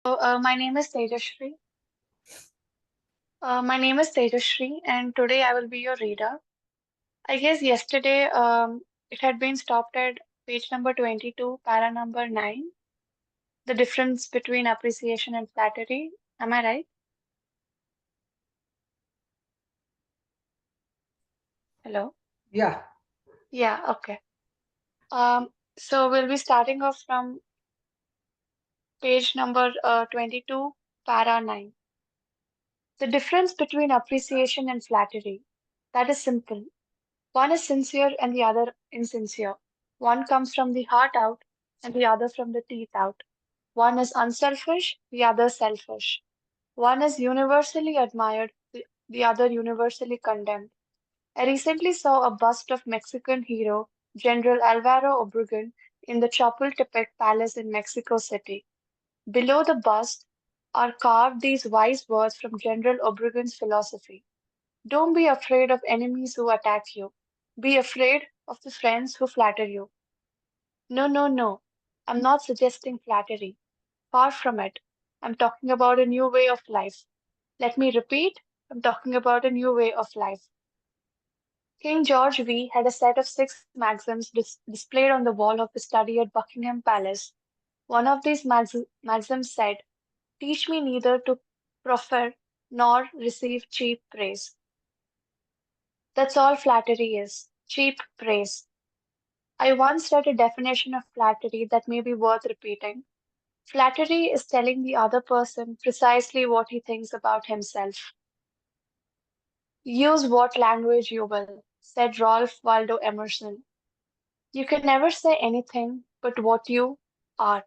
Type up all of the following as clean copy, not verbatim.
My name is Tejashri. And today I will be your reader. I guess yesterday it had been stopped at page number 22, para number 9, the difference between appreciation and flattery. Am I right? Hello? Yeah, Yeah, okay. So we'll be starting off from page number 22, para 9. The difference between appreciation and flattery. That is simple. One is sincere and the other insincere. One comes from the heart out and the other from the teeth out. One is unselfish, the other selfish. One is universally admired, the other universally condemned. I recently saw a bust of Mexican hero General Alvaro Obregón in the Chapultepec Palace in Mexico City. Below the bust are carved these wise words from General Obregón's philosophy. Don't be afraid of enemies who attack you. Be afraid of the friends who flatter you. No, no, no. I'm not suggesting flattery. Far from it. I'm talking about a new way of life. Let me repeat. I'm talking about a new way of life. King George V had a set of six maxims displayed on the wall of his study at Buckingham Palace. One of these maxims said, teach me neither to proffer nor receive cheap praise. That's all flattery is cheap praise. I once read a definition of flattery that may be worth repeating. Flattery is telling the other person precisely what he thinks about himself. Use what language you will, said Ralph Waldo Emerson. You can never say anything but what you are.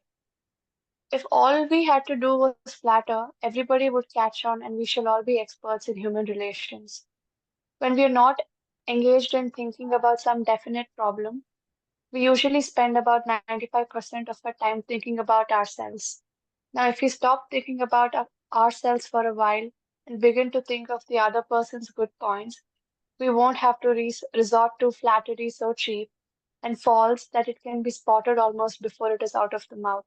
If all we had to do was flatter, everybody would catch on and we shall all be experts in human relations. When we are not engaged in thinking about some definite problem, we usually spend about 95% of our time thinking about ourselves. Now, if we stop thinking about ourselves for a while and begin to think of the other person's good points, we won't have to resort to flattery so cheap and false that it can be spotted almost before it is out of the mouth.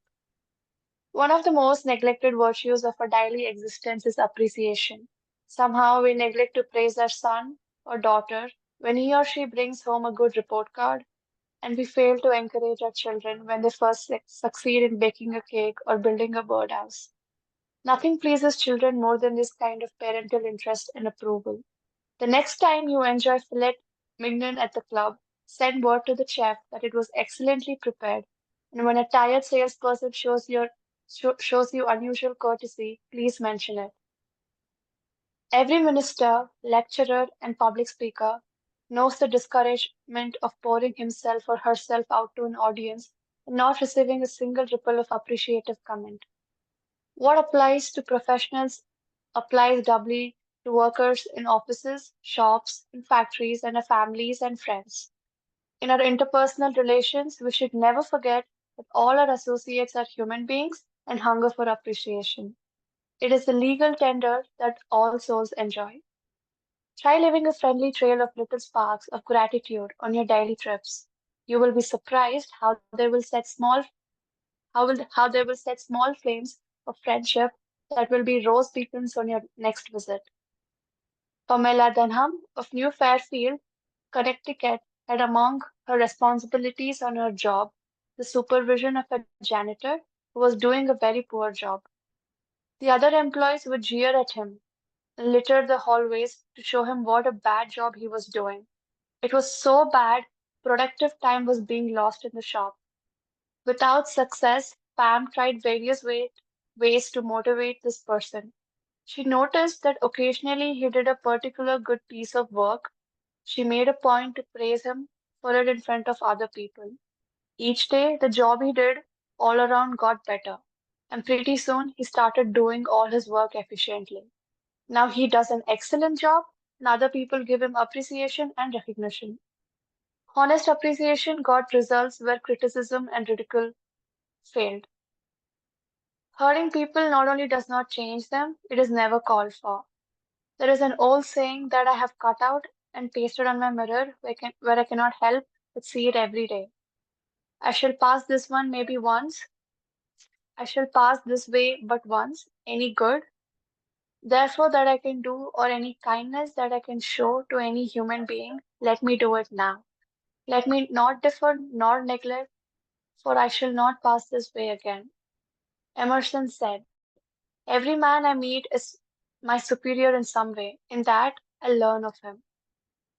One of the most neglected virtues of our daily existence is appreciation. Somehow we neglect to praise our son or daughter when he or she brings home a good report card, and we fail to encourage our children when they first succeed in baking a cake or building a birdhouse. Nothing pleases children more than this kind of parental interest and approval. The next time you enjoy filet mignon at the club, send word to the chef that it was excellently prepared. And when a tired salesperson shows you unusual courtesy, please mention it. Every minister, lecturer, and public speaker knows the discouragement of pouring himself or herself out to an audience and not receiving a single ripple of appreciative comment. What applies to professionals applies doubly to workers in offices, shops, in factories, and our families and friends. In our interpersonal relations, we should never forget that all our associates are human beings and hunger for appreciation. It is the legal tender that all souls enjoy. Try leaving a friendly trail of little sparks of gratitude on your daily trips. You will be surprised how they will set small flames of friendship that will be rose beacons on your next visit. Pamela Dunham of New Fairfield, Connecticut, had among her responsibilities on her job the supervision of a janitor who was doing a very poor job. The other employees would jeer at him and litter the hallways to show him what a bad job he was doing. It was so bad, productive time was being lost in the shop. Without success, Pam tried ways to motivate this person. She noticed that occasionally he did a particular good piece of work. She made a point to praise him for it in front of other people. Each day, the job he did all around got better, and pretty soon he started doing all his work efficiently. Now he does an excellent job, and other people give him appreciation and recognition. Honest appreciation got results where criticism and ridicule failed. Hurting people not only does not change them, it is never called for. There is an old saying that I have cut out and pasted on my mirror where I cannot help but see it every day. I shall pass this one maybe once, I shall pass this way but once. Any good, therefore, that I can do, or any kindness that I can show to any human being, let me do it now. Let me not defer nor neglect, for I shall not pass this way again. Emerson said, every man I meet is my superior in some way. In that, I learn of him.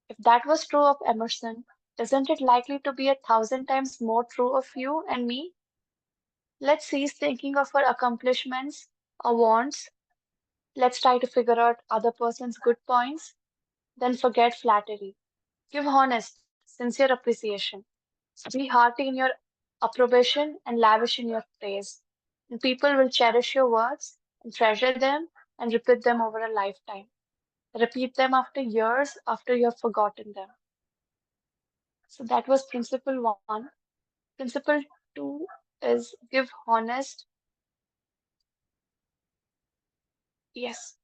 If that was true of Emerson, isn't it likely to be 1,000 times more true of you and me? Let's cease thinking of our accomplishments, our wants. Let's try to figure out other person's good points. Then forget flattery. Give honest, sincere appreciation. Be hearty in your approbation and lavish in your praise. And people will cherish your words and treasure them and repeat them over a lifetime. Repeat them after years after you have forgotten them. So that was principle one. Principle two is give honest, yes,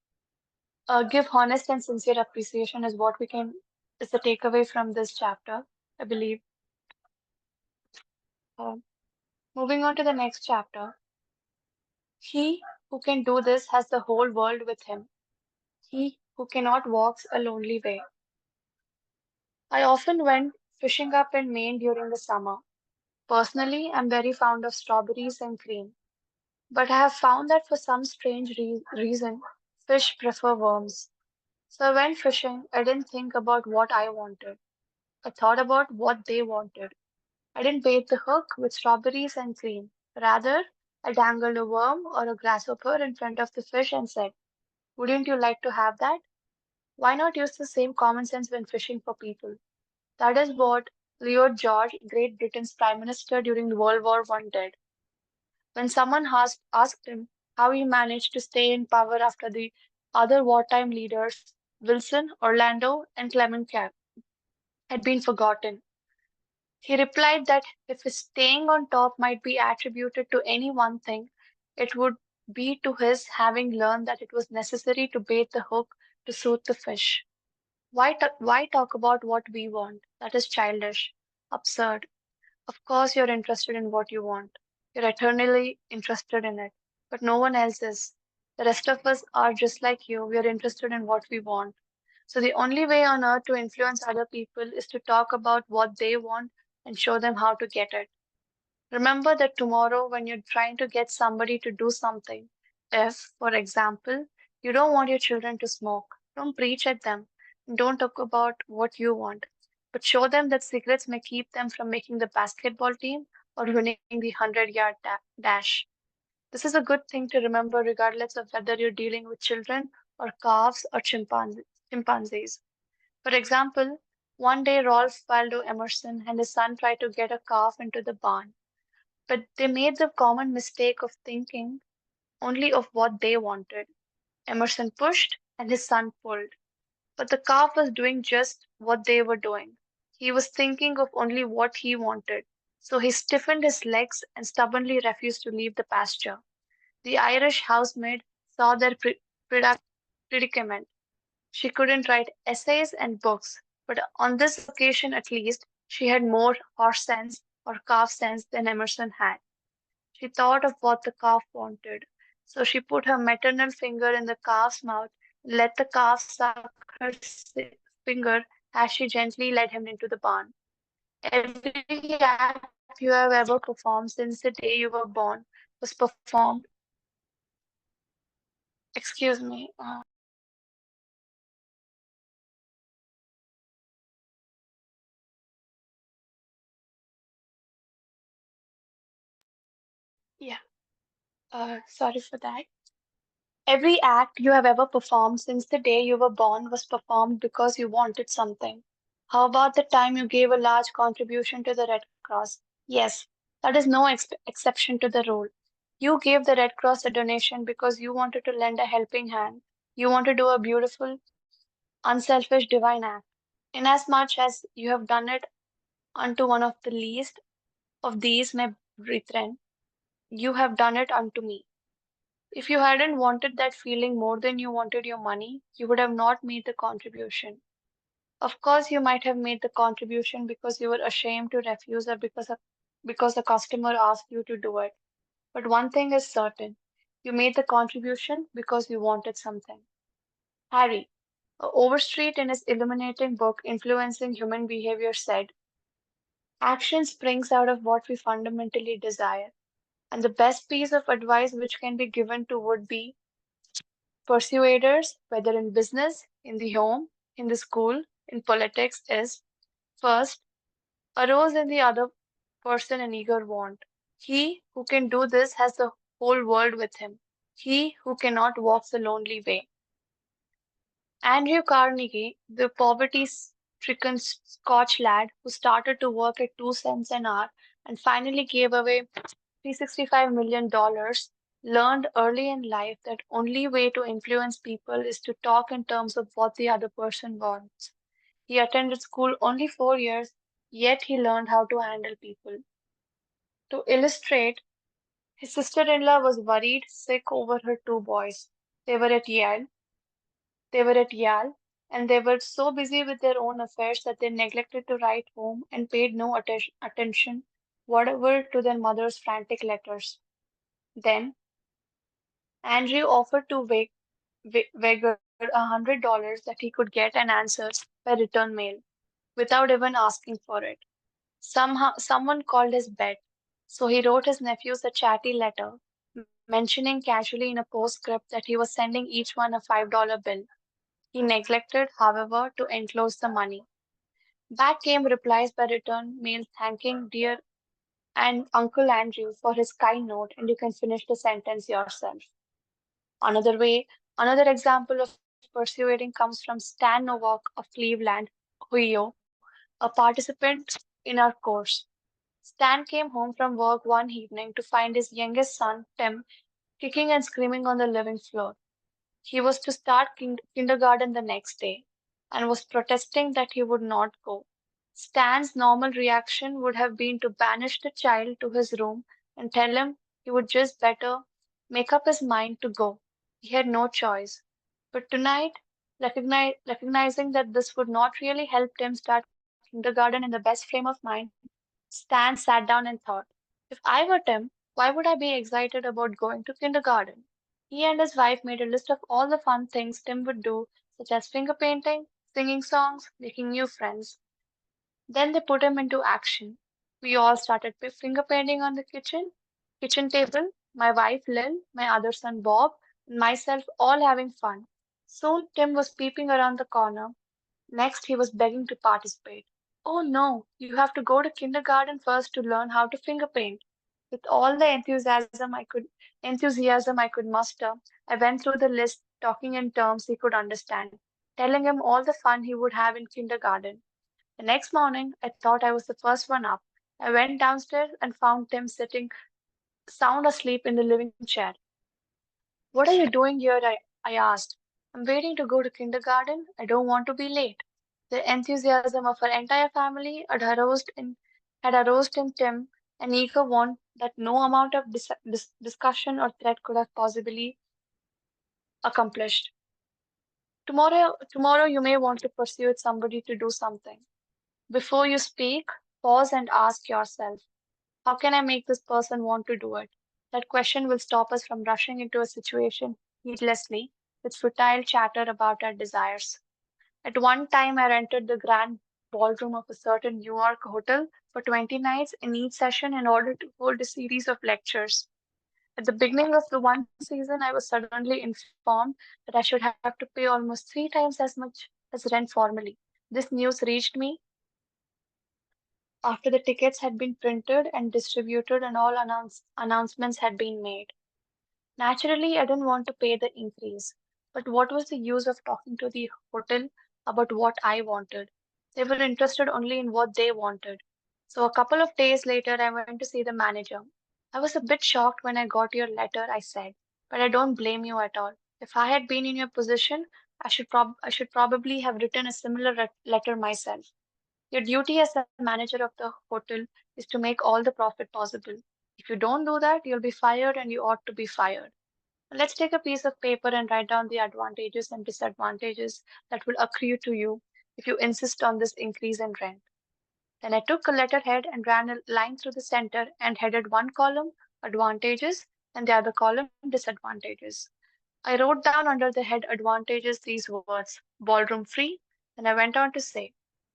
give honest and sincere appreciation is what we can, is the takeaway from this chapter, I believe. Um, Moving on to the next chapter. He who can do this has the whole world with him. He who cannot walks a lonely way. I often went fishing up in Maine during the summer. Personally, I'm very fond of strawberries and cream, but I have found that for some strange reason, fish prefer worms. So I went fishing. I didn't think about what I wanted. I thought about what they wanted. I didn't bait the hook with strawberries and cream. Rather, I dangled a worm or a grasshopper in front of the fish and said, wouldn't you like to have that? Why not use the same common sense when fishing for people? That is what Lloyd George, Great Britain's Prime Minister during World War I, did. When someone asked him how he managed to stay in power after the other wartime leaders, Wilson, Orlando, and Clement had been forgotten, he replied that if his staying on top might be attributed to any one thing, it would be to his having learned that it was necessary to bait the hook to suit the fish. Why talk about what we want? That is childish, absurd. Of course, you're interested in what you want. You're eternally interested in it, but no one else is. The rest of us are just like you. We are interested in what we want. So, the only way on earth to influence other people is to talk about what they want and show them how to get it. Remember that tomorrow, when you're trying to get somebody to do something, if, for example, you don't want your children to smoke, don't preach at them. Don't talk about what you want, but show them that cigarettes may keep them from making the basketball team or winning the 100-yard dash. This is a good thing to remember, regardless of whether you're dealing with children or calves or chimpanzees. For example, one day Rolf Waldo Emerson and his son tried to get a calf into the barn, but they made the common mistake of thinking only of what they wanted. Emerson pushed and his son pulled, but the calf was doing just what they were doing. He was thinking of only what he wanted, so he stiffened his legs and stubbornly refused to leave the pasture. The Irish housemaid saw their predicament. She couldn't write essays and books, but on this occasion at least, she had more horse sense or calf sense than Emerson had. She thought of what the calf wanted. So she put her maternal finger in the calf's mouth and let the calf suck her finger as she gently led him into the barn. Every act you have ever performed since the day you were born was performed. Excuse me. Yeah. Sorry for that. Every act you have ever performed since the day you were born was performed because you wanted something. How about the time you gave a large contribution to the Red Cross? Yes, that is no exception to the rule. You gave the Red Cross a donation because you wanted to lend a helping hand. You want to do a beautiful, unselfish, divine act. Inasmuch as you have done it unto one of the least of these, my brethren, you have done it unto me. If you hadn't wanted that feeling more than you wanted your money, you would have not made the contribution. Of course, you might have made the contribution because you were ashamed to refuse or because a customer asked you to do it. But one thing is certain, you made the contribution because you wanted something. Harry, Overstreet, in his illuminating book Influencing Human Behavior, said, action springs out of what we fundamentally desire. And the best piece of advice which can be given to would be persuaders, whether in business, in the home, in the school, in politics, is first, arouse in the other person an eager want. He who can do this has the whole world with him. He who cannot walks the lonely way. Andrew Carnegie, the poverty-stricken Scotch lad who started to work at 2 cents an hour and finally gave away $365 million, learned early in life that only way to influence people is to talk in terms of what the other person wants. He attended school only 4 years, yet he learned how to handle people. To illustrate, his sister-in-law was worried sick over her two boys. They were at Yale They were at Yale, and they were so busy with their own affairs that they neglected to write home and paid no attention whatever to their mother's frantic letters. Then Andrew offered to Vegard $100 that he could get an answer by return mail without even asking for it. Someone called his bet, so he wrote his nephews a chatty letter, mentioning casually in a postscript that he was sending each one a $5 bill. He neglected, however, to enclose the money. Back came replies by return mail thanking dear and Uncle Andrew for his kind note, and you can finish the sentence yourself. Another way, another example of persuading comes from Stan Novak of Cleveland, Ohio, a participant in our course. Stan came home from work one evening to find his youngest son, Tim, kicking and screaming on the living floor. He was to start kindergarten the next day and was protesting that he would not go. Stan's normal reaction would have been to banish the child to his room and tell him he would just better make up his mind to go. He had no choice. But tonight, recognizing that this would not really help Tim start kindergarten in the best frame of mind, Stan sat down and thought, if I were Tim, why would I be excited about going to kindergarten? He and his wife made a list of all the fun things Tim would do, such as finger painting, singing songs, making new friends. Then they put him into action. We all started finger painting on the kitchen table, my wife Lil, my other son Bob, and myself all having fun. Soon Tim was peeping around the corner. Next, he was begging to participate. Oh no, you have to go to kindergarten first to learn how to finger paint. With all the enthusiasm I could muster, I went through the list, talking in terms he could understand, telling him all the fun he would have in kindergarten. The next morning, I thought I was the first one up. I went downstairs and found Tim sitting sound asleep in the living chair. What are you doing here? I asked. I'm waiting to go to kindergarten. I don't want to be late. The enthusiasm of our entire family had aroused in Tim an eager want that no amount of discussion or threat could have possibly accomplished. Tomorrow you may want to persuade somebody to do something. Before you speak, pause and ask yourself, how can I make this person want to do it? That question will stop us from rushing into a situation heedlessly with futile chatter about our desires. At one time, I rented the grand ballroom of a certain New York hotel for 20 nights in each session in order to hold a series of lectures. At the beginning of the one season, I was suddenly informed that I should have to pay almost 3 times as much as rent formally. This news reached me after the tickets had been printed and distributed and all announcements had been made. Naturally, I didn't want to pay the increase, but what was the use of talking to the hotel about what I wanted? They were interested only in what they wanted. So a couple of days later, I went to see the manager. I was a bit shocked when I got your letter, I said, but I don't blame you at all. If I had been in your position, I should probably have written a similar letter myself. Your duty as the manager of the hotel is to make all the profit possible. If you don't do that, you'll be fired and you ought to be fired. Let's take a piece of paper and write down the advantages and disadvantages that will accrue to you if you insist on this increase in rent. Then I took a letterhead and ran a line through the center and headed one column advantages, and the other column disadvantages. I wrote down under the head advantages these words ballroom free, and I went on to say,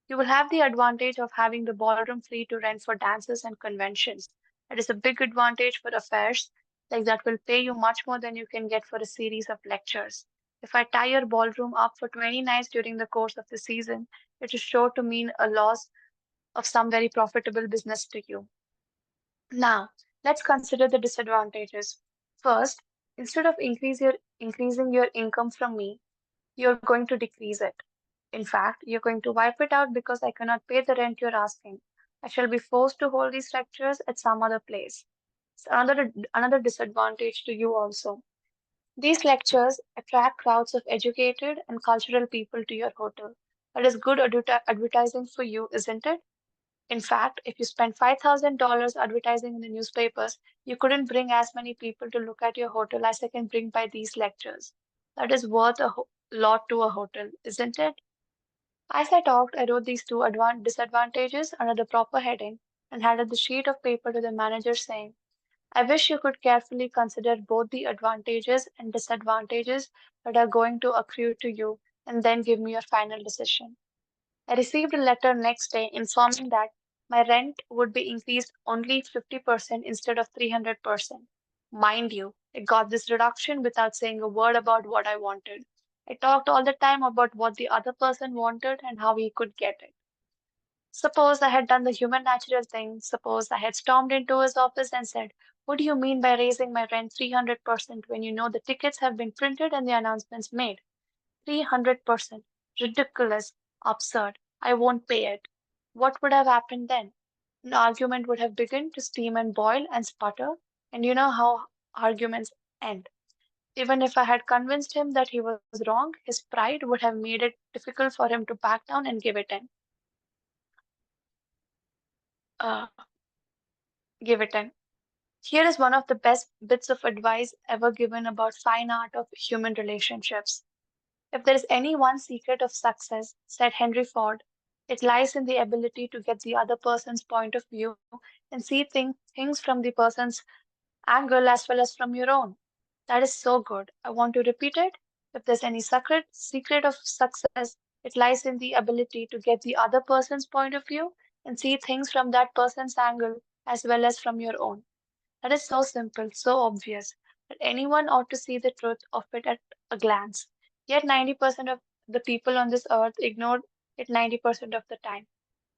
you will have the advantage of having the ballroom free to rent for dances and conventions. That is a big advantage for affairs like that will pay you much more than you can get for a series of lectures. If I tie your ballroom up for 20 nights during the course of the season, it is sure to mean a loss of some very profitable business to you. Now, let's consider the disadvantages. First, instead of increasing your income from me, you're going to decrease it. In fact, you're going to wipe it out because I cannot pay the rent you're asking. I shall be forced to hold these lectures at some other place. It's another disadvantage to you also. These lectures attract crowds of educated and cultural people to your hotel. That is good advertising for you, isn't it? In fact, if you spent $5,000 advertising in the newspapers, you couldn't bring as many people to look at your hotel as I can bring by these lectures. That is worth a lot to a hotel, isn't it? As I talked, I wrote these two disadvantages under the proper heading and handed the sheet of paper to the manager saying, I wish you could carefully consider both the advantages and disadvantages that are going to accrue to you and then give me your final decision. I received a letter next day informing that my rent would be increased only 50% instead of 300%. Mind you, I got this reduction without saying a word about what I wanted. I talked all the time about what the other person wanted and how he could get it. Suppose I had done the human natural thing. Suppose I had stormed into his office and said, what do you mean by raising my rent 300% when you know the tickets have been printed and the announcements made? 300%. Ridiculous. Absurd. I won't pay it. What would have happened then? An argument would have begun to steam and boil and sputter, and you know how arguments end. Even if I had convinced him that he was wrong, his pride would have made it difficult for him to back down and give it in. Uh, give it in. Here is one of the best bits of advice ever given about fine art of human relationships. If there is any one secret of success, said Henry Ford, it lies in the ability to get the other person's point of view and see things from the person's angle as well as from your own. That is so good. I want to repeat it. If there's any secret of success, it lies in the ability to get the other person's point of view and see things from that person's angle as well as from your own. That is so simple, so obvious, that anyone ought to see the truth of it at a glance. Yet 90% of the people on this earth ignore it 90% of the time.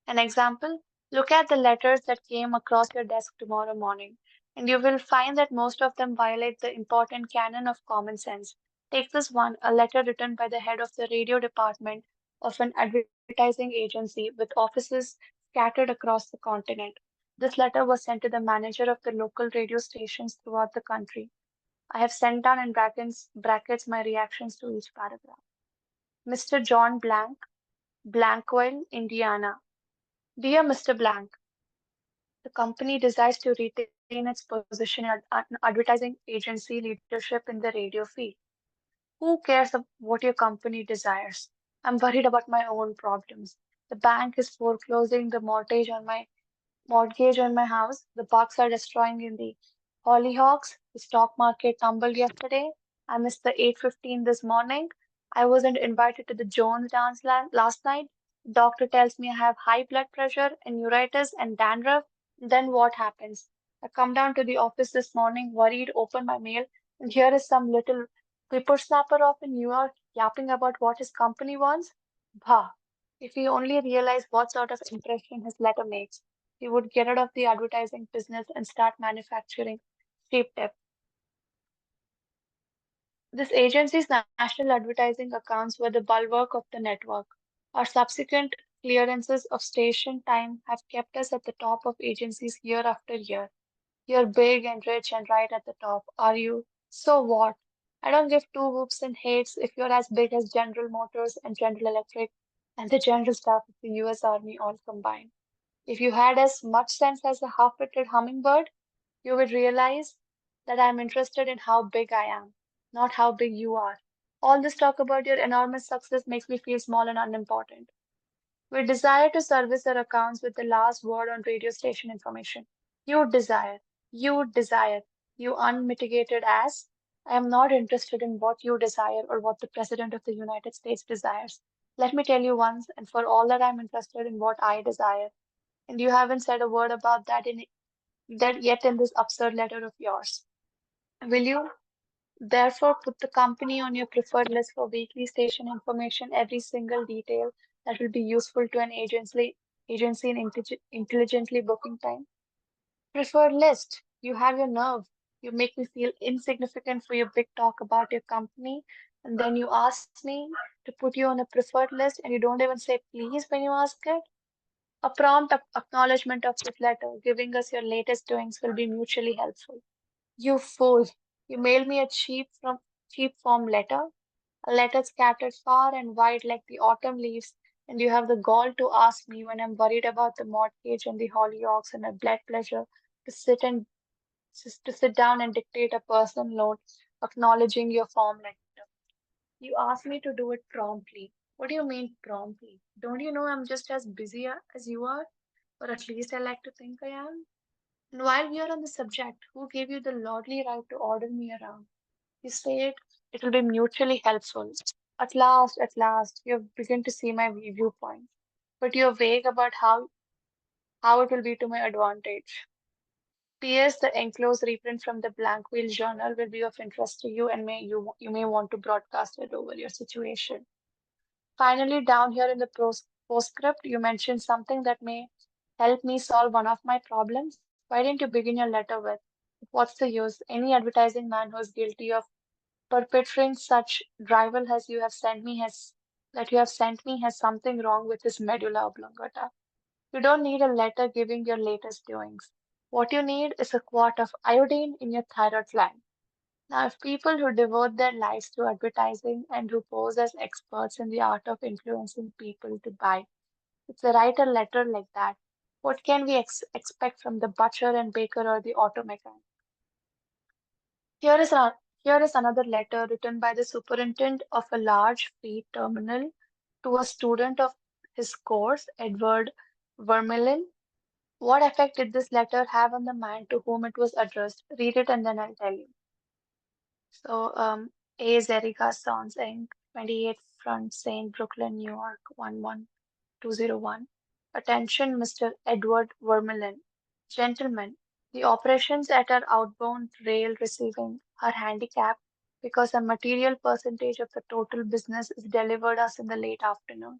An example, look at the letters that came across your desk tomorrow morning, and you will find that most of them violate the important canon of common sense. Take this one, a letter written by the head of the radio department of an advertising agency with offices scattered across the continent. This letter was sent to the manager of the local radio stations throughout the country. I have sent down in brackets my reactions to each paragraph. Mr. John Blank, Blankwell, Indiana. Dear Mr. Blank, the company desires to retain its position in advertising agency leadership in the radio field. Who cares what your company desires? I'm worried about my own problems. The bank is foreclosing the mortgage on my house. The bugs are destroying in the hollyhocks. The stock market tumbled yesterday. I missed the 8:15 this morning. I wasn't invited to the Jones dance last night. The doctor tells me I have high blood pressure and neuritis and dandruff. Then what happens? I come down to the office this morning, worried, open my mail, and here is some little whippersnapper off in New York yapping about what his company wants. Bah! If he only realized what sort of impression his letter makes, he would get out of the advertising business and start manufacturing cheap tip. This agency's national advertising accounts were the bulwark of the network. Our subsequent clearances of station time have kept us at the top of agencies year after year. You're big and rich and right at the top, are you? So what? I don't give two whoops and hates if you're as big as General Motors and General Electric and the general staff of the US Army all combined. If you had as much sense as a half-witted hummingbird, you would realize that I'm interested in how big I am, not how big you are. All this talk about your enormous success makes me feel small and unimportant. We desire to service our accounts with the last word on radio station information. You desire, you desire. You unmitigated as, I am not interested in what you desire or what the President of the United States desires. Let me tell you once and for all that I'm interested in what I desire. And you haven't said a word about that yet in this absurd letter of yours. Will you therefore put the company on your preferred list for weekly station information, every single detail that will be useful to an agency in intelligently booking time? Preferred list. You have your nerve. You make me feel insignificant for your big talk about your company, and then you ask me to put you on a preferred list, and you don't even say please when you ask it. A prompt acknowledgement of this letter, giving us your latest doings, will be mutually helpful. You fool! You mailed me a cheap form letter, a letter scattered far and wide like the autumn leaves, and you have the gall to ask me when I'm worried about the mortgage and the Hollyoaks and my blood pressure to sit down and dictate a personal note acknowledging your form letter. You asked me to do it promptly. What do you mean promptly? Don't you know I'm just as busy as you are? Or at least I like to think I am. And while we are on the subject, who gave you the lordly right to order me around? You said it will be mutually helpful. At last, you have begun to see my viewpoint. But you're vague about how it will be to my advantage. P.S. The enclosed reprint from the blank wheel journal will be of interest to you and you may want to broadcast it over your situation. Finally, down here in the postscript, you mentioned something that may help me solve one of my problems. Why didn't you begin your letter with, what's the use? Any advertising man who is guilty of perpetrating such drivel as you have sent me has something wrong with his medulla oblongata. You don't need a letter giving your latest doings. What you need is a quart of iodine in your thyroid gland. Now, if people who devote their lives to advertising and who pose as experts in the art of influencing people to buy, if they write a letter like that, what can we expect from the butcher and baker or the auto mechanic? Here is, a, Here is another letter written by the superintendent of a large freight terminal to a student of his course, Edward Vermeulen. What effect did this letter have on the man to whom it was addressed? Read it and then I'll tell you. So, A. Zerica Sons Inc., 28 Front St. Brooklyn, New York, 11201. Attention, Mr. Edward Vermeulen. Gentlemen, the operations at our outbound rail receiving are handicapped because a material percentage of the total business is delivered us in the late afternoon.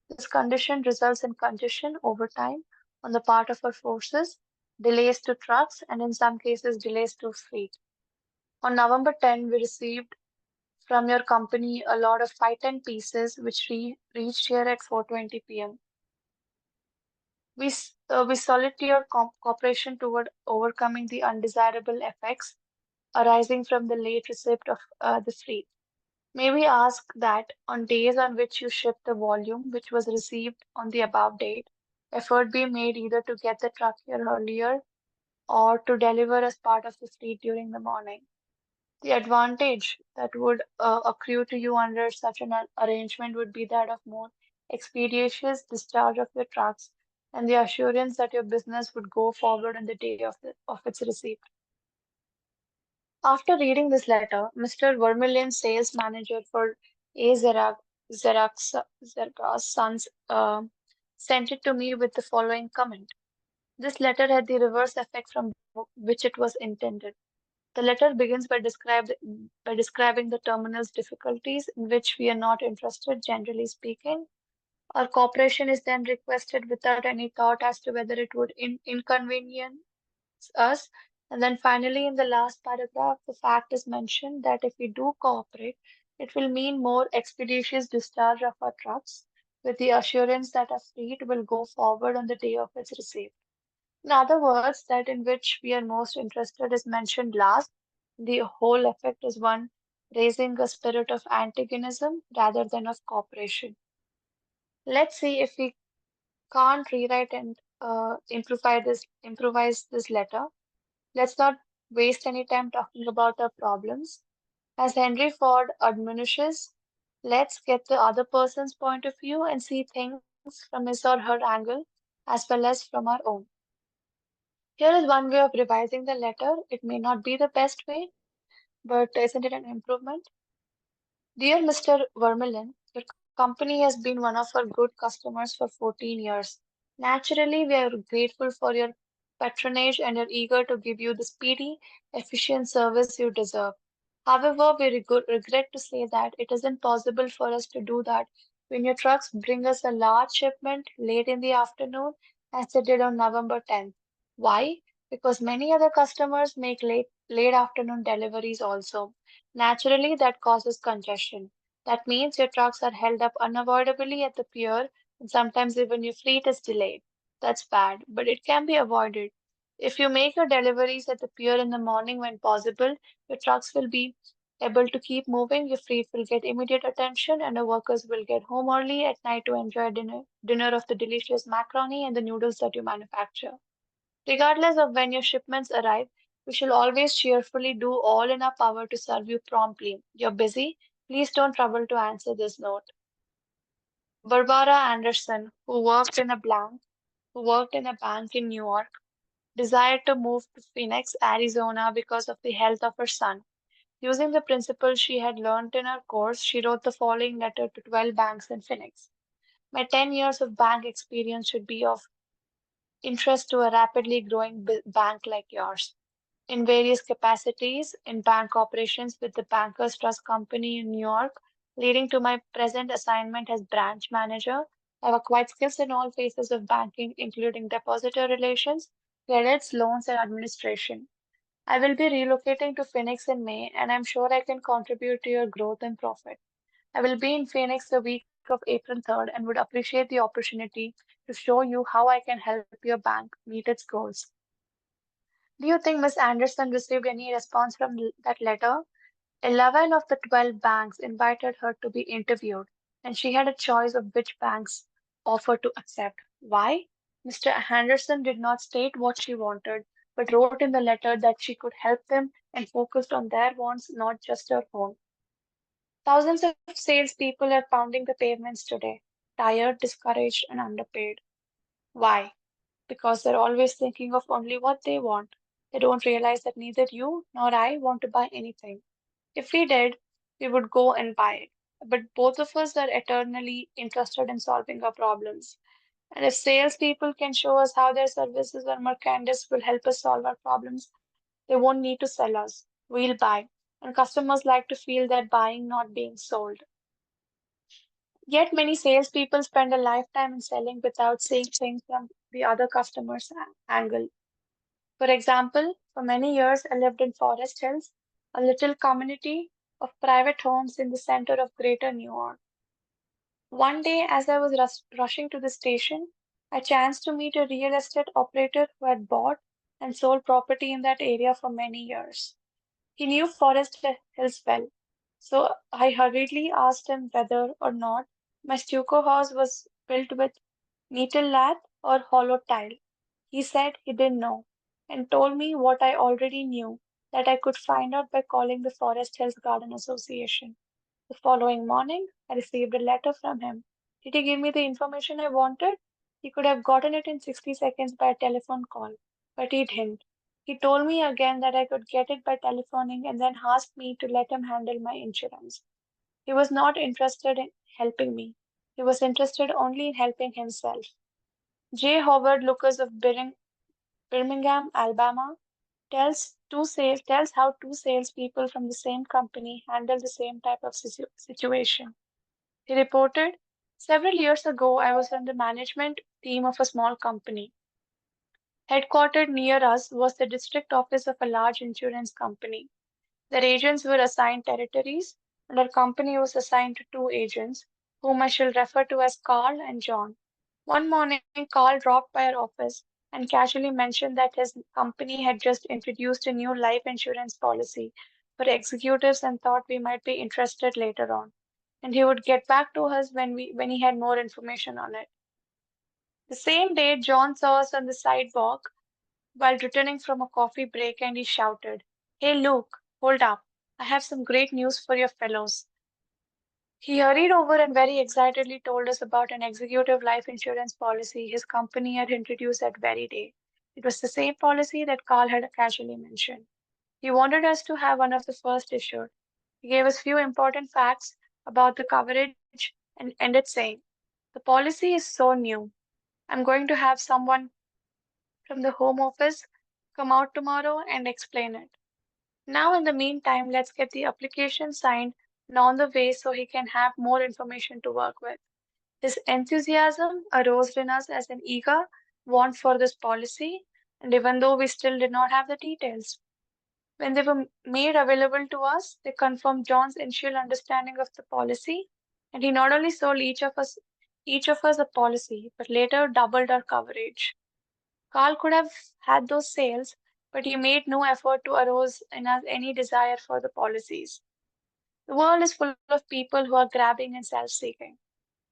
This condition results in congestion over time on the part of our forces, delays to trucks, and in some cases, delays to freight. On November 10, we received from your company a lot of 510 pieces which reached here at 4:20 p.m. We solicit your cooperation toward overcoming the undesirable effects arising from the late receipt of the freight. May we ask that on days on which you ship the volume which was received on the above date, effort be made either to get the truck here earlier or to deliver as part of the fleet during the morning. The advantage that would accrue to you under such an arrangement would be that of more expeditious discharge of your trucks and the assurance that your business would go forward on the day of its receipt. After reading this letter, Mr. Vermeulen, sales manager for A. Zerga's Sons, sent it to me with the following comment. This letter had the reverse effect from which it was intended. The letter begins by describing the terminal's difficulties in which we are not interested, generally speaking. Our cooperation is then requested without any thought as to whether it would inconvenience us. And then finally, in the last paragraph, the fact is mentioned that if we do cooperate, it will mean more expeditious discharge of our trucks with the assurance that our fleet will go forward on the day of its receipt. In other words, that in which we are most interested is mentioned last. The whole effect is one raising a spirit of antagonism rather than of cooperation. Let's see if we can't rewrite and improvise this letter. Let's not waste any time talking about our problems. As Henry Ford admonishes, let's get the other person's point of view and see things from his or her angle as well as from our own. Here is one way of revising the letter. It may not be the best way, but isn't it an improvement? Dear Mr. Vermeulen, your company has been one of our good customers for 14 years. Naturally, we are grateful for your patronage and are eager to give you the speedy, efficient service you deserve. However, we regret to say that it isn't possible for us to do that when your trucks bring us a large shipment late in the afternoon, as they did on November 10th. Why? Because many other customers make late afternoon deliveries also. Naturally, that causes congestion. That means your trucks are held up unavoidably at the pier, and sometimes even your fleet is delayed. That's bad, but it can be avoided. If you make your deliveries at the pier in the morning when possible, your trucks will be able to keep moving, your fleet will get immediate attention, and your workers will get home early at night to enjoy dinner of the delicious macaroni and the noodles that you manufacture. Regardless of when your shipments arrive, we shall always cheerfully do all in our power to serve you promptly. You're busy. Please don't trouble to answer this note. Barbara Anderson, who worked in a bank in New York, desired to move to Phoenix, Arizona because of the health of her son. Using the principles she had learned in her course, she wrote the following letter to 12 banks in Phoenix. My 10 years of bank experience should be of interest to a rapidly growing bank like yours. In various capacities in bank operations with the Bankers Trust Company in New York, leading to my present assignment as branch manager. I've acquired skills in all phases of banking, including depositor relations, credits, loans, and administration. I will be relocating to Phoenix in May, and I'm sure I can contribute to your growth and profit. I will be in Phoenix the week of April 3rd and would appreciate the opportunity to show you how I can help your bank meet its goals. Do you think Miss Anderson received any response from that letter? 11 of the 12 banks invited her to be interviewed, and she had a choice of which banks offer to accept. Why? Mr. Henderson did not state what she wanted, but wrote in the letter that she could help them and focused on their wants, not just her own. Thousands of salespeople are pounding the pavements today, tired, discouraged, and underpaid. Why? Because they're always thinking of only what they want. They don't realize that neither you nor I want to buy anything. If we did, we would go and buy it. But both of us are eternally interested in solving our problems. And if salespeople can show us how their services or merchandise will help us solve our problems, they won't need to sell us. We'll buy. And customers like to feel they're buying, not being sold. Yet many salespeople spend a lifetime in selling without seeing things from the other customer's angle. For example, for many years I lived in Forest Hills, a little community of private homes in the center of Greater New York. One day, as I was rushing to the station, I chanced to meet a real estate operator who had bought and sold property in that area for many years. He knew Forest Hills well, so I hurriedly asked him whether or not my stucco house was built with needle lath or hollow tile. He said he didn't know and told me what I already knew that I could find out by calling the Forest Hills Garden Association. The following morning, I received a letter from him. Did he give me the information I wanted? He could have gotten it in 60 seconds by a telephone call, but he didn't. He told me again that I could get it by telephoning and then asked me to let him handle my insurance. He was not interested in helping me. He was interested only in helping himself. J. Howard Lucas of Birmingham, Alabama, tells how two salespeople from the same company handle the same type of situation. He reported, several years ago, I was on the management team of a small company. Headquartered near us was the district office of a large insurance company. Their agents were assigned territories, and our company was assigned to two agents, whom I shall refer to as Carl and John. One morning, Carl dropped by our office and casually mentioned that his company had just introduced a new life insurance policy for executives and thought we might be interested later on. And he would get back to us when he had more information on it. The same day, John saw us on the sidewalk while returning from a coffee break and he shouted, "Hey Luke, hold up. I have some great news for your fellows." He hurried over and very excitedly told us about an executive life insurance policy his company had introduced that very day. It was the same policy that Carl had casually mentioned. He wanted us to have one of the first issued. He gave us few important facts about the coverage and ended saying, "The policy is so new. I'm going to have someone from the Home Office come out tomorrow and explain it. Now, in the meantime, let's get the application signed and on the way so he can have more information to work with." His enthusiasm arose in us as an eager want for this policy, and even though we still did not have the details, when they were made available to us, they confirmed John's initial understanding of the policy, and he not only sold each of us a policy, but later doubled our coverage. Carl could have had those sales, but he made no effort to arouse in us any desire for the policies. The world is full of people who are grabbing and self seeking.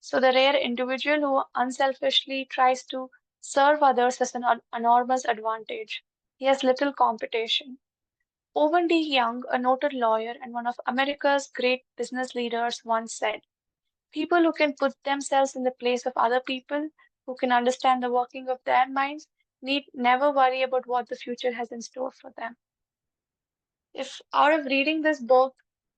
So the rare individual who unselfishly tries to serve others has an enormous advantage. He has little competition. Owen D. Young, a noted lawyer and one of America's great business leaders, once said, "People who can put themselves in the place of other people, who can understand the working of their minds, need never worry about what the future has in store for them." If out of reading this book,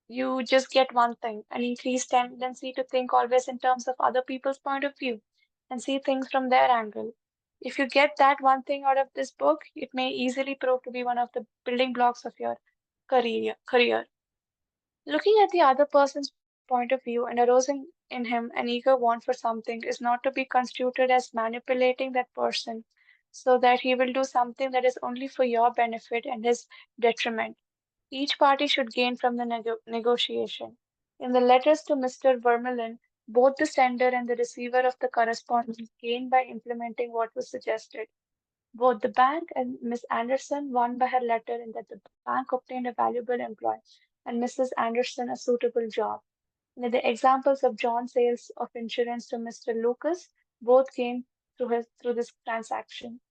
you just get one thing, an increased tendency to think always in terms of other people's point of view and see things from their angle. If you get that one thing out of this book, it may easily prove to be one of the building blocks of your career. Looking at the other person's point of view and arousing in him an eager want for something is not to be construed as manipulating that person so that he will do something that is only for your benefit and his detriment. Each party should gain from the negotiation. In the letters to Mr. Vermeulen, both the sender and the receiver of the correspondence gained by implementing what was suggested. Both the bank and Miss Anderson won by her letter in that the bank obtained a valuable employee and Mrs. Anderson a suitable job. And the examples of John's sales of insurance to Mr. Lucas both came through this transaction.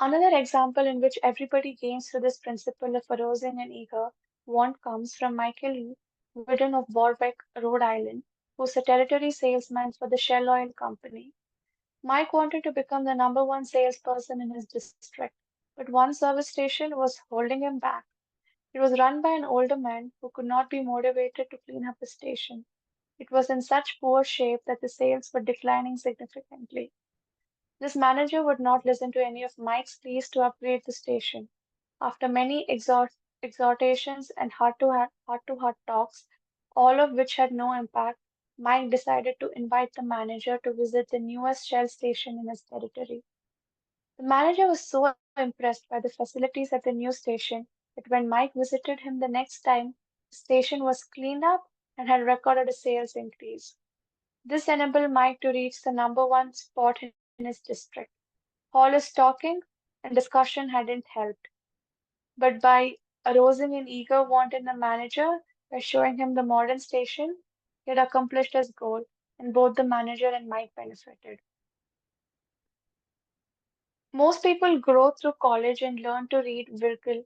Another example in which everybody gains through this principle of arousing an eager want comes from Michael Whiddon of Warwick, Rhode Island, who was a territory salesman for the Shell Oil Company. Mike wanted to become the number one salesperson in his district, but one service station was holding him back. It was run by an older man who could not be motivated to clean up the station. It was in such poor shape that the sales were declining significantly. This manager would not listen to any of Mike's pleas to upgrade the station. After many exhortations and heart-to-heart talks, all of which had no impact, Mike decided to invite the manager to visit the newest Shell station in his territory. The manager was so impressed by the facilities at the new station that when Mike visited him the next time, the station was cleaned up and had recorded a sales increase. This enabled Mike to reach the number one spot in his district. All his talking and discussion hadn't helped, but by arousing an eager want in the manager, by showing him the modern station, he had accomplished his goal, and both the manager and Mike benefited. Most people grow through college and learn to read Virgil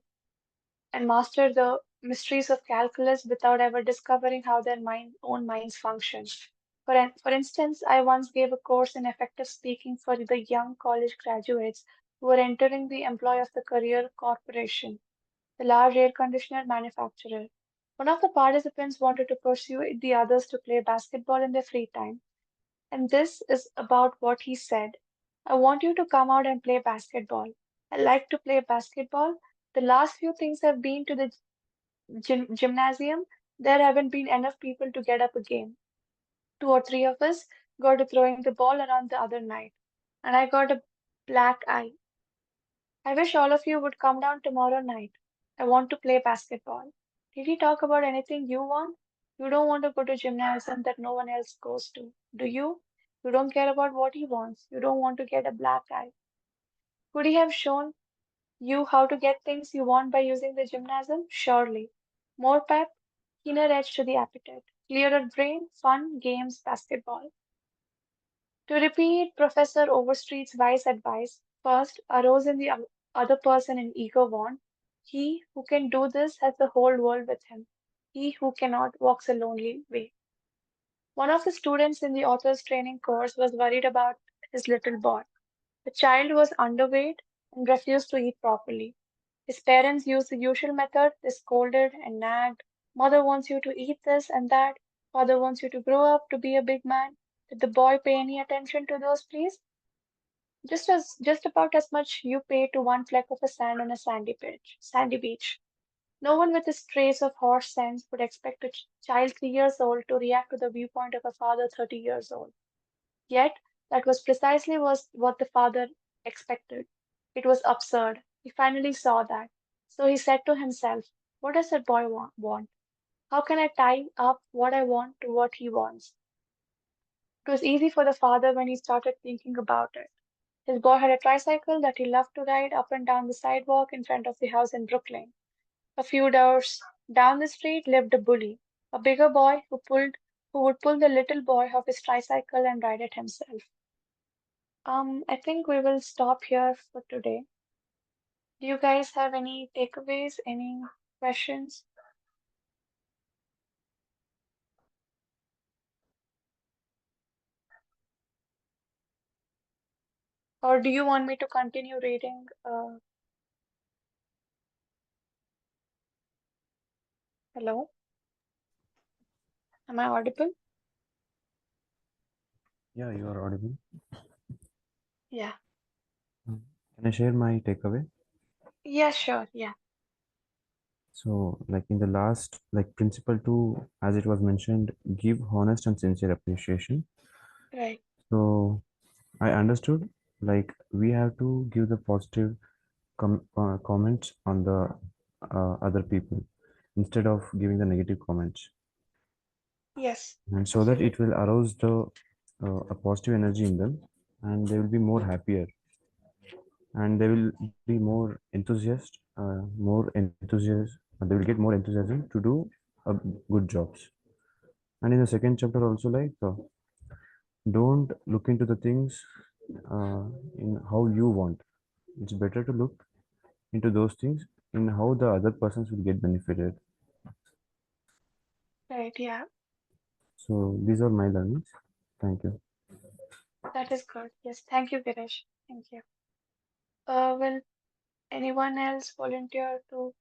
and master the mysteries of calculus without ever discovering how their own minds function. For instance, I once gave a course in effective speaking for the young college graduates who were entering the employ of the Career Corporation, the large air conditioner manufacturer. One of the participants wanted to persuade the others to play basketball in their free time, and this is about what he said. "I want you to come out and play basketball. I like to play basketball. The last few things I've been to the gymnasium, there haven't been enough people to get up a game. Two or three of us got to throwing the ball around the other night, and I got a black eye. I wish all of you would come down tomorrow night. I want to play basketball." Did he talk about anything you want? You don't want to go to gymnasium that no one else goes to, do you? You don't care about what he wants. You don't want to get a black eye. Could he have shown you how to get things you want by using the gymnasium? Surely. More pep, keener edge to the appetite, clearer brain, fun, games, basketball. To repeat Professor Overstreet's wise advice, first, arouse in the other person an eager want. He who can do this has the whole world with him. He who cannot walks a lonely way. One of the students in the author's training course was worried about his little boy. The child was underweight and refused to eat properly. His parents used the usual method. They scolded and nagged. Mother wants you to eat this and that. Father wants you to grow up to be a big man. Did the boy pay any attention to those pleas? Just about as much you pay to one fleck of a sand on a sandy beach. No one with a trace of horse sense would expect a child 3 years old to react to the viewpoint of a father 30 years old. Yet, that was precisely was what the father expected. It was absurd. He finally saw that. So he said to himself, what does that boy want? How can I tie up what I want to what he wants? It was easy for the father when he started thinking about it. His boy had a tricycle that he loved to ride up and down the sidewalk in front of the house in Brooklyn. A few doors down the street lived a bully, a bigger boy who would pull the little boy off his tricycle and ride it himself. I think we will stop here for today. Do you guys have any takeaways, any questions? Or do you want me to continue reading? Hello? Am I audible? Yeah, you are audible. Yeah. Mm. Can I share my takeaway? Yeah, sure. Yeah. So, like in the last, like principle two, as it was mentioned, give honest and sincere appreciation. Right. So, I understood, like we have to give the positive comments on the other people instead of giving the negative comments, Yes. and so that it will arouse the a positive energy in them, and they will be more happier, and they will be more enthusiast. They will get more enthusiasm to do good jobs. And in the second chapter also, like don't look into the things uh, in how you want. It's better to look into those things in how the other persons will get benefited. Right. Yeah. So these are my learnings. Thank you. That is good. Yes. Thank you, Girish. Thank you. Will anyone else volunteer to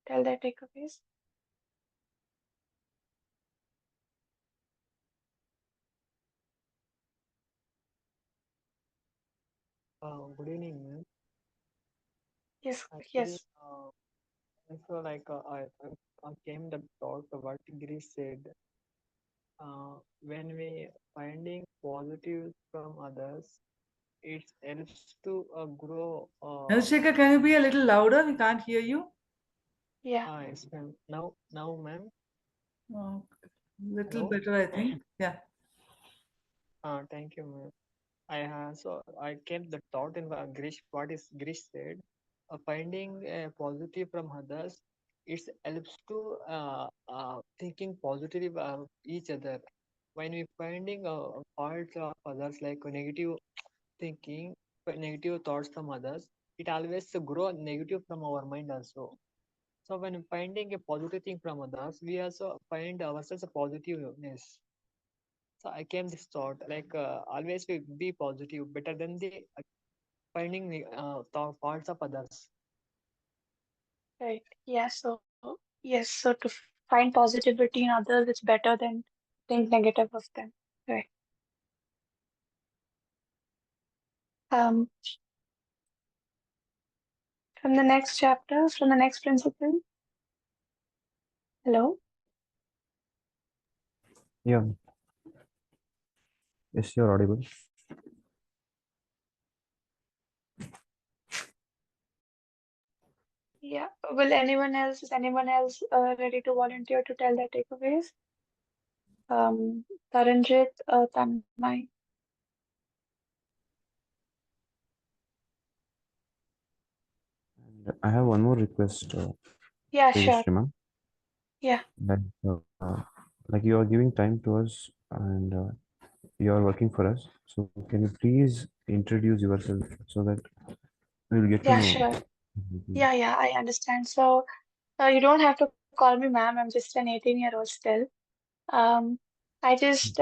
tell their takeaways? Good evening, ma'am. Yes. Actually, Yes. I feel like I came the thought of what Girish said. When we finding positives from others, it helps to grow. Nushika, can you be a little louder? We can't hear you. Yeah. Yes, ma'am. Now, ma'am. Oh, little Hello. better, I think. Yeah. Thank you, ma'am. I came the thought in Girish. What is Girish said? Finding a positive from others, it helps to thinking positive each other. When we finding faults of others like negative thinking, negative thoughts from others, it always grow negative from our mind also. So when finding a positive thing from others, we also find ourselves a positiveness. So I came this thought like always we be positive, better than the finding the faults of others. Right. Yeah. So, yes. So to find positivity in others, it's better than think negative of them. Right. Um, from the next chapter, from the next principle. Hello. Yeah, yes, you're audible. Yeah. Will anyone else, is anyone else ready to volunteer to tell their takeaways? Taranjit, Tanmay. And I have one more request Yeah, to the sure. Shima. Yeah. Like, like you are giving time to us, and you are working for us. So can you please introduce yourself so that we'll get to Yeah, know? sure. Mhm. Yeah, yeah, I understand. So, you don't have to call me ma'am. I'm just an 18-year-old still. Um, I just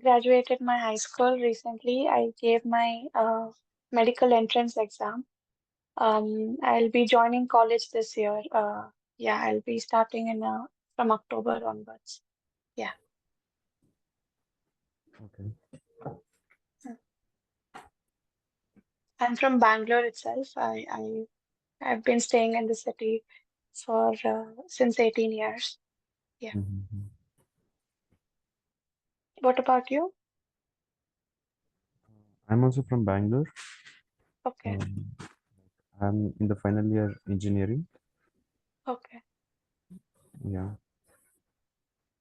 graduated my high school recently. I gave my medical entrance exam. I'll be joining college this year. Yeah, I'll be starting in from October onwards. Yeah. Okay. Mm. I'm from Bangalore itself. I've been staying in the city for since 18 years. Yeah. Mhm. What about you? I'm also from Bangalore. Okay. Um, I'm in the final year engineering. Okay. Yeah.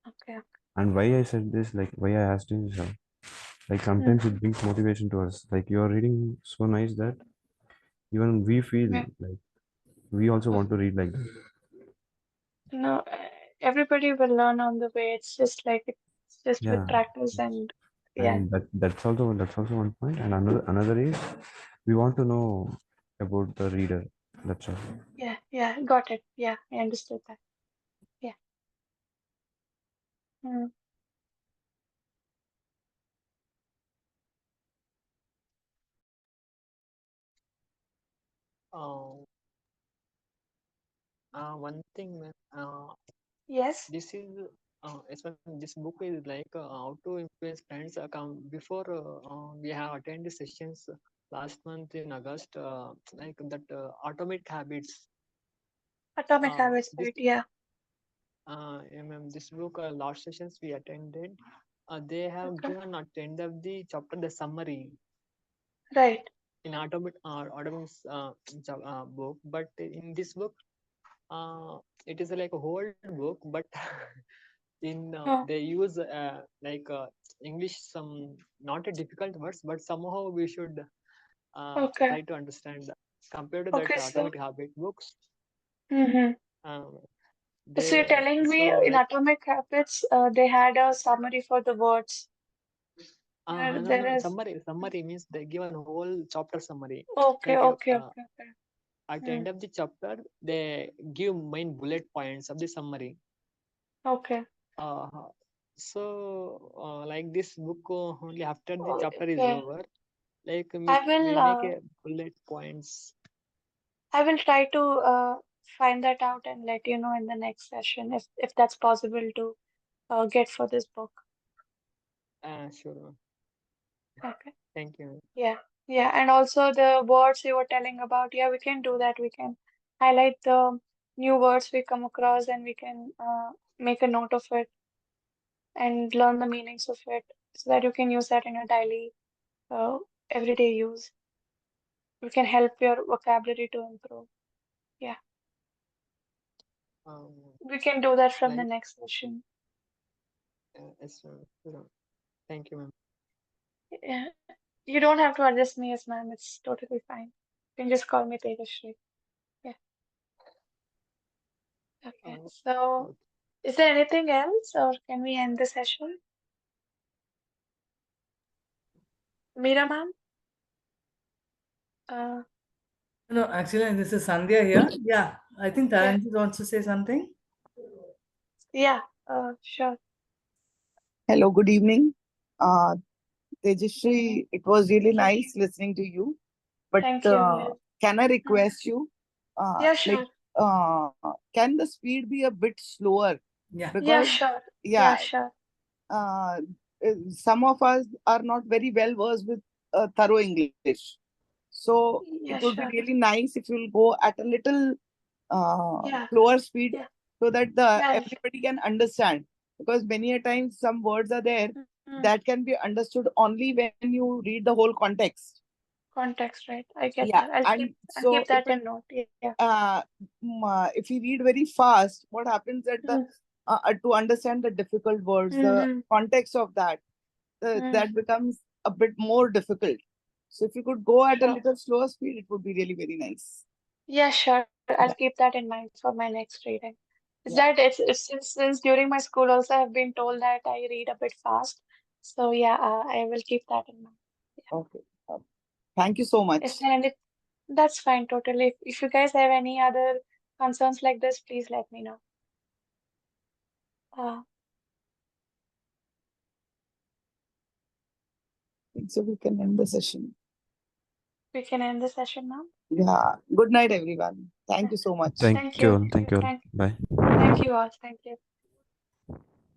Okay. And why I said this, like why I asked is, like sometimes Mm-hmm. it brings motivation to us. Like you're reading so nice that even we feel Yeah. like we also Mm. want to read like that. No, everybody will learn on the way. It's just like it's just with Yeah. practice and yeah, And that's also one point. And another is we want to know about the reader. That's all. yeah, got it. Yeah, I understood that. Yeah. Mm. Uh, One thing, man. Yes, This is as well, this book is like how to influence friends. Before we have attended sessions last month in August, like that atomic habits. Atomic Habits, This right? Yeah, this book last sessions we attended. They have okay, given at the end of the chapter the summary right. in atomic book, but in this book it is like a whole book, but in Oh, they use English, some not a difficult words, but somehow we should okay, try to understand compared to that okay. So, atomic habit books. mm-hmm. um, So you're they telling me so in like Atomic Habits, they had a summary for the words. no, There is. summary means they give a whole chapter summary, Okay, like okay, okay, okay. at the Mm, end of the chapter they give main bullet points of the summary. okay. uh, like this book only after the chapter is Okay. over, like I we will. make a bullet points. I will try to find that out and let you know in the next session if that's possible to get for this book. Sure. Okay. Thank you. Yeah. Yeah. And also the words you were telling about. Yeah, we can do that. We can highlight the new words we come across and we can make a note of it and learn the meanings of it so that you can use that in your daily uh, everyday use. We can help your vocabulary to improve. Yeah. um, We can do that from the like next session. yes, sure. Thank you, ma'am. Yeah. You don't have to address me as ma'am. It's totally fine. You can just call me Tejashree. Yeah. Okay. uh, So, okay. is there anything else, or can we end the session? Meera ma'am? Uh, No, actually, this is Sandhya here. Yeah, I think yeah. Taranji wants to say something. Yeah. Sure. Hello, good evening. Uh, Good evening. Tejashree, it was really Yeah. nice listening to you. But Thank you. can I Mm. request you, Yeah. like, Sure. can the speed be a bit slower? Yeah. Yeah. Because, Sure. Yeah. yeah, Sure. uh, some of us are not very well versed with thorough English. So it Yeah. would be Sure. really nice if you'll go at a little Yeah. slower speed Yeah. so that the Yeah. everybody can understand, because many a times some words are there Mm. that can be understood only when you read the whole context. Context, right? I get Yeah, that. and I'll keep so that in note. Yeah. uh, if you read very fast, what happens that the Mm. to understand the difficult words, the Mm-hmm. context of that, Mm. that becomes a bit more difficult. So if you could go at a Sure. little slower speed, it would be really very nice. Yeah, sure. I'll Yeah, keep that in mind for my next reading. Is yeah. that it's since during my school also I've been told that I read a bit fast. So yeah, I will keep that in mind. Yeah. Okay. Thank you so Is much. there any? That's fine, totally. If you guys have any other concerns like this, please let me know. Uh, I think so we can end the session. We can end the session now. Yeah. Good night, everyone. Thank you so much. Thank you. Thank you all. Thank Bye. thank you all. Thank you.